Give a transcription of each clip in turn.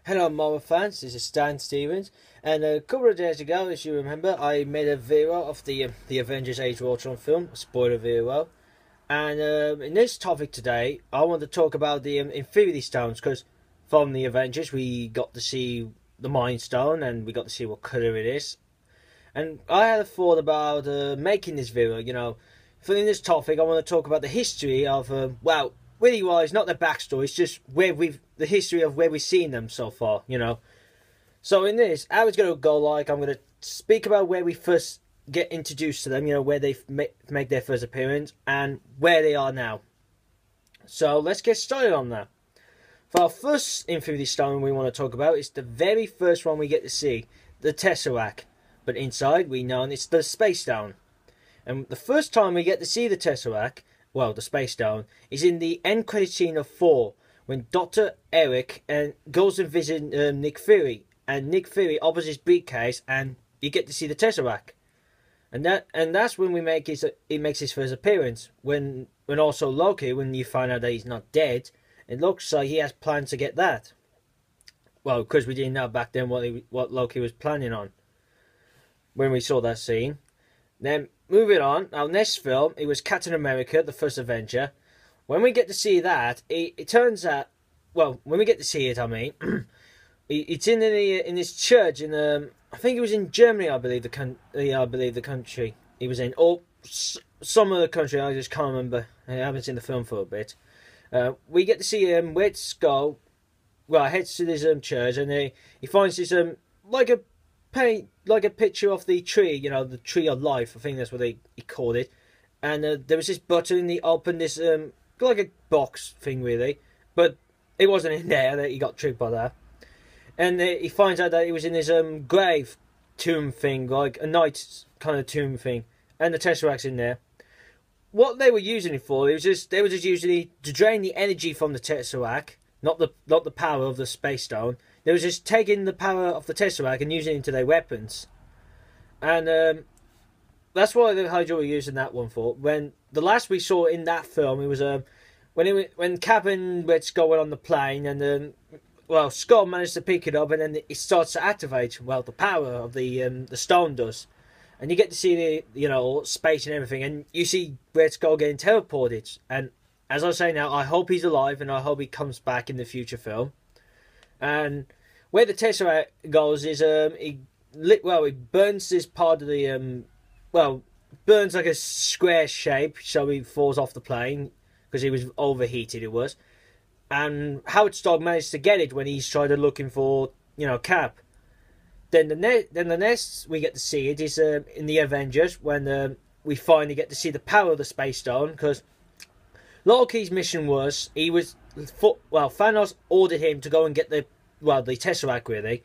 Hello Marvel fans, this is Stan Stevens, and a couple of days ago, as you remember, I made a video of the Avengers Age of Ultron film, a spoiler video, and in this topic today, I want to talk about the Infinity Stones, because from the Avengers we got to see the Mind Stone, and we got to see what colour it is, and I had a thought about making this video, for in this topic I want to talk about the history of, well, really wise, not the backstory, it's just the history of where we've seen them so far, So in this, how it's going to go like, I'm going to speak about where we first get introduced to them, where they make their first appearance, and where they are now. So let's get started on that. For our first Infinity Stone we want to talk about, it's the very first one we get to see, the Tesseract. But inside, we know it's the Space Stone. And the first time we get to see the Tesseract, well, the Space Stone, is in the end credit scene of Thor, when Dr. Eric goes and visits Nick Fury, and Nick Fury opens his briefcase, and you get to see the Tesseract, and that's when he makes his first appearance. When also Loki, when you find out that he's not dead, it looks like he has plans to get that. Well, because we didn't know back then what Loki was planning on when we saw that scene. Then moving on, our next film, it was Captain America, the first Avenger. When we get to see that, it turns out, well, when we get to see it, I mean, it's in this church in I think it was in Germany, I believe the country it was in, or some other country, I just can't remember. I haven't seen the film for a bit. We get to see Red Skull. Well, heads to this church, and he finds this like a picture of the tree, the tree of life. I think that's what he called it. And there was this button, and he opened this like a box thing, really, but it wasn't in there. That he got tricked by that, and he finds out that it was in this grave tomb thing, like a knight's kind of tomb thing, and the Tesseract's in there. What they were using it for, they were just using it to drain the energy from the Tesseract, not the power of the Space Stone. They were just taking the power of the Tesseract and using it into their weapons, and that's what the Hydra were using that one for. When the last we saw in that film, it was when Cap and Red Skull went on the plane, and well, Skull managed to pick it up, and then it starts to activate. Well, the power of the stone does, and you get to see the space and everything, and you see Red Skull getting teleported. And as I say now, I hope he's alive, and I hope he comes back in the future film. And where the Tesseract goes is he burns this part of the burns like a square shape, so he falls off the plane because he was overheated. It was, and Howard Stark managed to get it when he started looking for Cap. Then the next we get to see it is in the Avengers, when we finally get to see the power of the Space Stone, because Loki's mission was Thanos ordered him to go and get the Tesseract, really.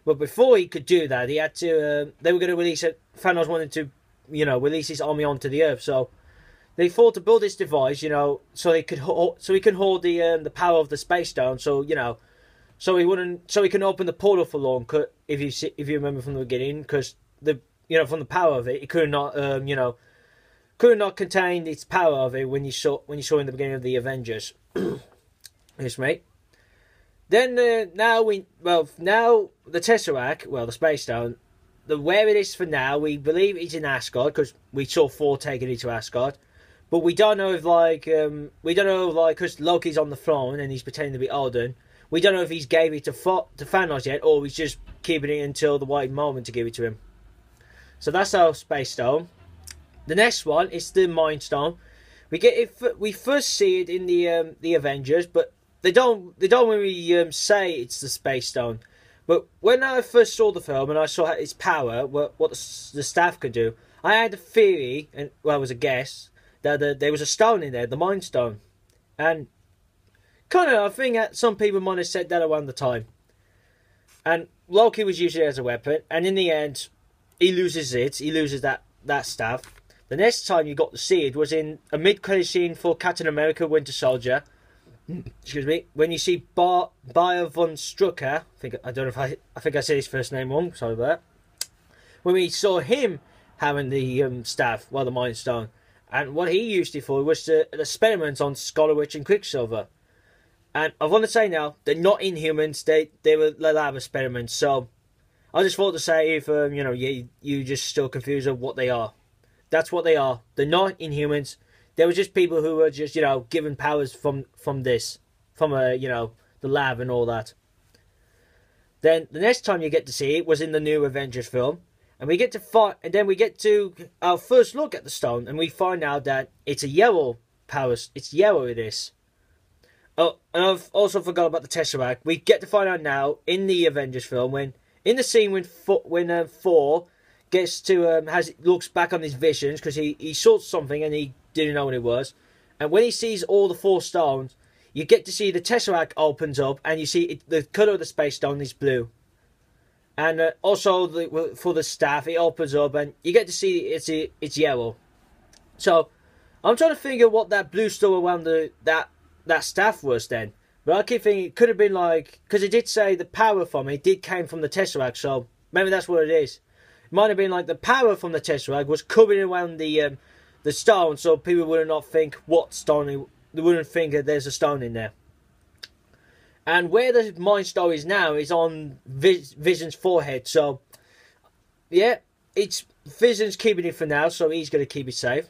But before he could do that, he had to. They were going to release it. Thanos wanted to, release his army onto the Earth. So they thought to build this device, so he can hold the power of the Space Stone. So so he can open the portal for long. If you remember from the beginning, because from the power of it, it could not contain its power of it when you saw in the beginning of the Avengers. Yes, mate. Then now the Tesseract, the Space Stone, where it is for now, we believe it's in Asgard, because we saw Thor taking it to Asgard, but we don't know if because Loki's on the throne and he's pretending to be Odin. We don't know if he's gave it to Thanos yet, or he's just keeping it until the right moment to give it to him. So that's our Space Stone. The next one is the Mind Stone. We first see it in the Avengers, but they don't really say it's the Space Stone. But when I first saw the film and I saw its power, what the staff could do, I had a theory, and it was a guess, that there was a stone in there, the Mind Stone. And kind of, I think that some people might have said that around the time. And Loki was using it as a weapon, and in the end, he loses it. He loses that staff. The next time you got to see it was in a mid-credit scene for Captain America: Winter Soldier. Excuse me. When you see Bayer von Strucker, I think I said his first name wrong. Sorry about that. When we saw him having the staff, the Mind Stone, and what he used it for was to experiment on Scarlet Witch and Quicksilver. And I want to say now, they're not Inhumans. They were lab experiments. So I just thought to say if you know you just still confused of what they are. That's what they are. They're not Inhumans. They were just people who were just given powers from this, from the lab and all that. Then the next time you get to see it was in the new Avengers film, and we get to find, and then we get to our first look at the stone, and we find out that it's a yellow power. It's yellow. It is. Oh, and I've also forgot about the Tesseract. We get to find out now in the Avengers film when in the scene when Thor gets to looks back on his visions because he saw something and he didn't know what it was, and when he sees all the 4 stones. You get to see the Tesseract opens up, and you see the colour of the Space Stone is blue. And also for the staff, it opens up, and you get to see it's yellow. So I'm trying to figure what that blue stuff around that staff was then. But I keep thinking it could have been like, because it did say the power from it came from the Tesseract, so maybe that's what it is. It might have been like the power from the Tesseract was covering around the stone, so people would not think what stone. They wouldn't think that there's a stone in there. And where the Mind Stone is now is on Vision's forehead. So, yeah, it's Vision's keeping it for now, so he's going to keep it safe.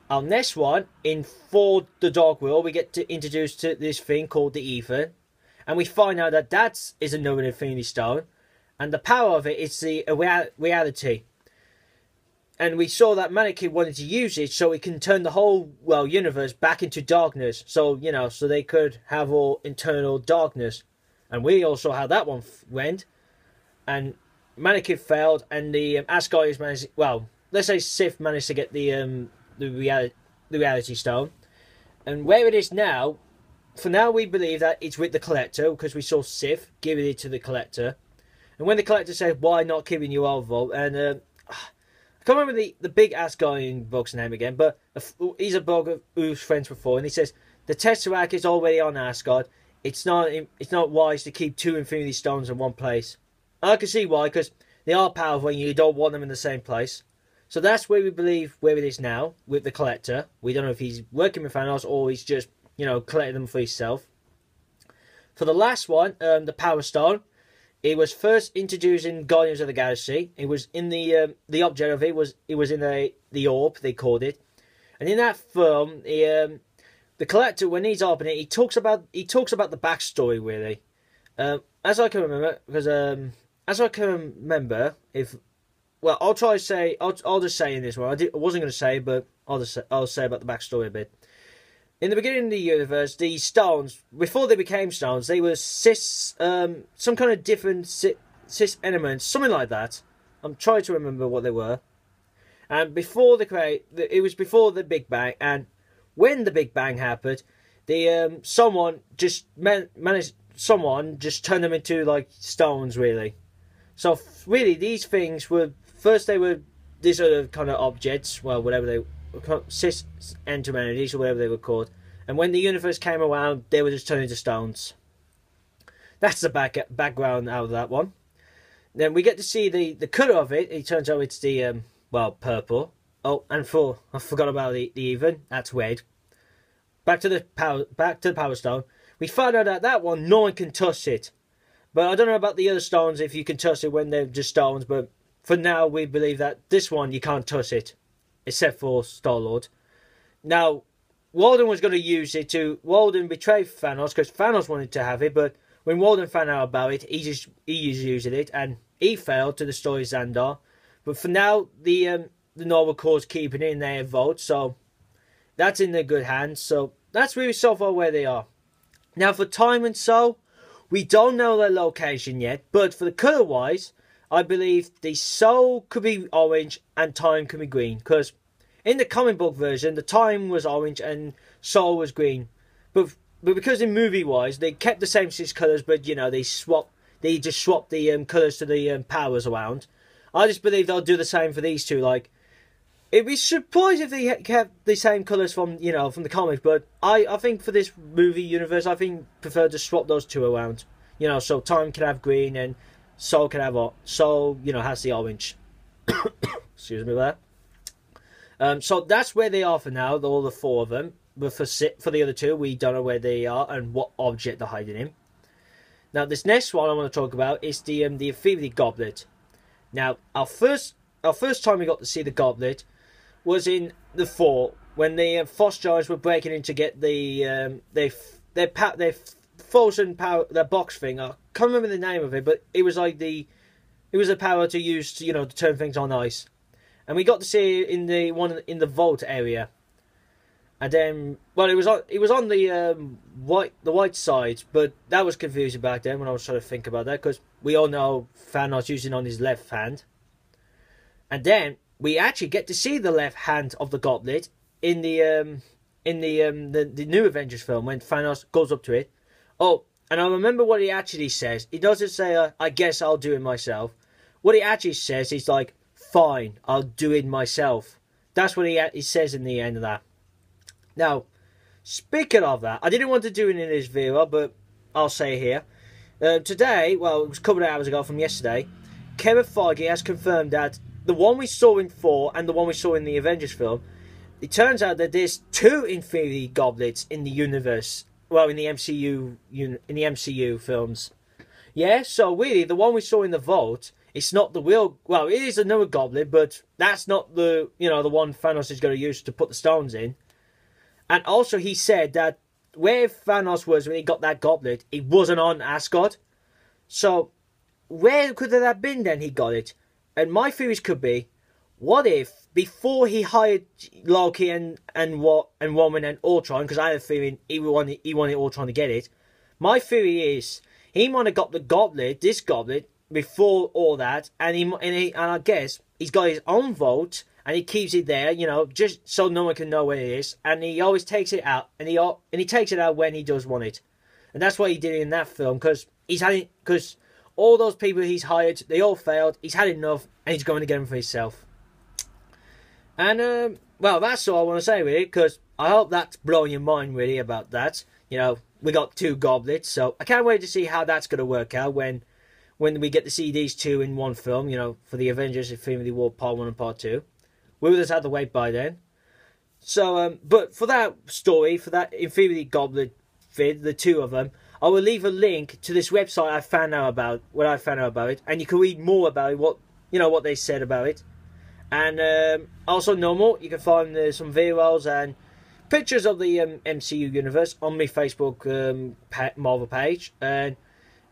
Our next one, in For the Dark World, we get to introduce to this thing called the Aether. And we find out that that is another Infinity Stone. And the power of it is the reality. And we saw that Mannequin wanted to use it so it can turn the whole, universe back into darkness. So, so they could have all internal darkness. And we all saw how that one went. And Mannequin failed, and the Asgard managed, let's say Sif managed to get the reality stone. And where it is now, for now we believe that it's with the Collector, because we saw Sif giving it to the Collector. And when the Collector said, why not giving you our vote? And, I can't remember the big Asgardian bug's name again, but he's a bug who's friends before, and he says the Tesseract is already on Asgard. It's not wise to keep 2 Infinity Stones in one place. And I can see why, because they are powerful and you don't want them in the same place. So that's where we believe where it is now with the Collector. We don't know if he's working with Thanos or he's just collecting them for himself. For the last one, the Power Stone. It was first introduced in Guardians of the Galaxy. It was in the object of it was in the orb, they called it. And in that film, the Collector, when he's opening it, he talks about the backstory really. As I can remember, I'll try to say I'll just say in this one. I wasn't going to say, but I'll say about the backstory a bit. In the beginning of the universe, these stones, before they became stones, they were some kind of different cis elements, something like that. I'm trying to remember what they were. And it was before the Big Bang. And when the Big Bang happened, someone just turned them into like stones, really. So really, these things were they were these other kind of objects, whatever they. Cis entities or whatever they were called, and when the universe came around, they were just turned into stones. That's the background out of that one. Then we get to see the colour of it. It turns out it's the purple. Oh, and I forgot about the even. That's red. Back to the Power Stone. We found out that one, no one can touch it. But I don't know about the other stones if you can touch it when they're just stones. But for now, we believe that this one you can't touch it. Except for Star-Lord. Now, Walden was going to use it to... Walden betrayed Thanos because Thanos wanted to have it, but when Walden found out about it, he was using it, and he failed to destroy Xandar. But for now, the Noble Corps keeping it in their vote, so that's in their good hands. So that's really so far where they are. Now, for Time and Soul, we don't know their location yet, but for the colour-wise... I believe the Soul could be orange and Time could be green. Because in the comic book version, the Time was orange and Soul was green. But because in movie-wise, they kept the same 6 colours, but, they just swapped the colours to the powers around. I just believe they'll do the same for these two. Like, it'd be surprised if they kept the same colours from the comics. But I think for this movie universe, I think prefer to swap those two around. So Time can have green and... Soul can have has the orange. Excuse me there. So that's where they are for now, all the 4 of them. but for the other two, we don't know where they are and what object they're hiding in. Now, this next one I want to talk about is the Infinity Goblet. Now, our first time we got to see the goblet was in the Thor, when the Frost Giants were breaking in to get their frozen power, their box thing. I can't remember the name of it, but it was like a power to use to, to turn things on ice. And we got to see it in the vault area. And then, well, it was on the white side, but that was confusing back then when I was trying to think about that, because we all know Thanos using on his left hand. And then we actually get to see the left hand of the goblet in the new Avengers film when Thanos goes up to it. Oh, and I remember what he actually says. He doesn't say, "I guess I'll do it myself." What he actually says is like, "Fine, I'll do it myself." That's what he says in the end of that. Now, speaking of that, I didn't want to do it in this video, but I'll say here. Today, well, it was a couple of hours ago from yesterday, Kevin Feige has confirmed that the one we saw in Thor and the one we saw in the Avengers film, it turns out that there's two Infinity Goblets in the universe. Well, in the MCU films. Yeah, so really, the one we saw in the vault, it's not the real. Well, it is another goblet, but that's not the the one Thanos is going to use to put the stones in. And also, he said that where Thanos was when he got that goblet, it wasn't on Asgard. So, where could it have been then he got it? And my theories could be, what if, before he hired Loki and Roman and Ultron, because I have a feeling he wanted Ultron to get it, my theory is, he might have got the goblet, this goblet, before all that, and I guess he's got his own vault, and he keeps it there, just so no one can know where it is. And he always takes it out, and he takes it out when he does want it. And that's what he did in that film, because all those people he's hired, they all failed. He's had enough, and he's going to get them for himself. And well, that's all I want to say really, because I hope that's blowing your mind really about that. We got two goblets, so I can't wait to see how that's going to work out when we get to see these two in one film. For the Avengers Infinity War Part 1 and Part 2. We'll just have to wait by then. So, but for that story, for that Infinity Goblet vid, the two of them, I will leave a link to this website I found out about, it, and you can read more about it, what they said about it. And also, normal, you can find some videos and pictures of the MCU universe on my Facebook Marvel page. And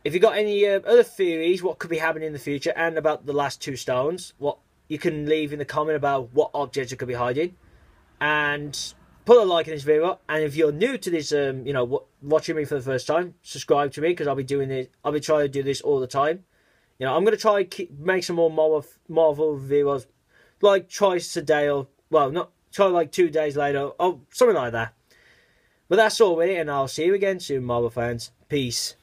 if you got any other theories, what could be happening in the future, and about the last two stones, what you can leave in the comment about what objects it could be hiding, and put a like in this video. And if you're new to this, watching me for the first time, subscribe to me, because I'll be doing this. I'll be trying to do this all the time. I'm going to try make some more Marvel videos, like twice a day, or try like 2 days later, or something like that. But that's all really, and I'll see you again soon, Marvel fans. Peace.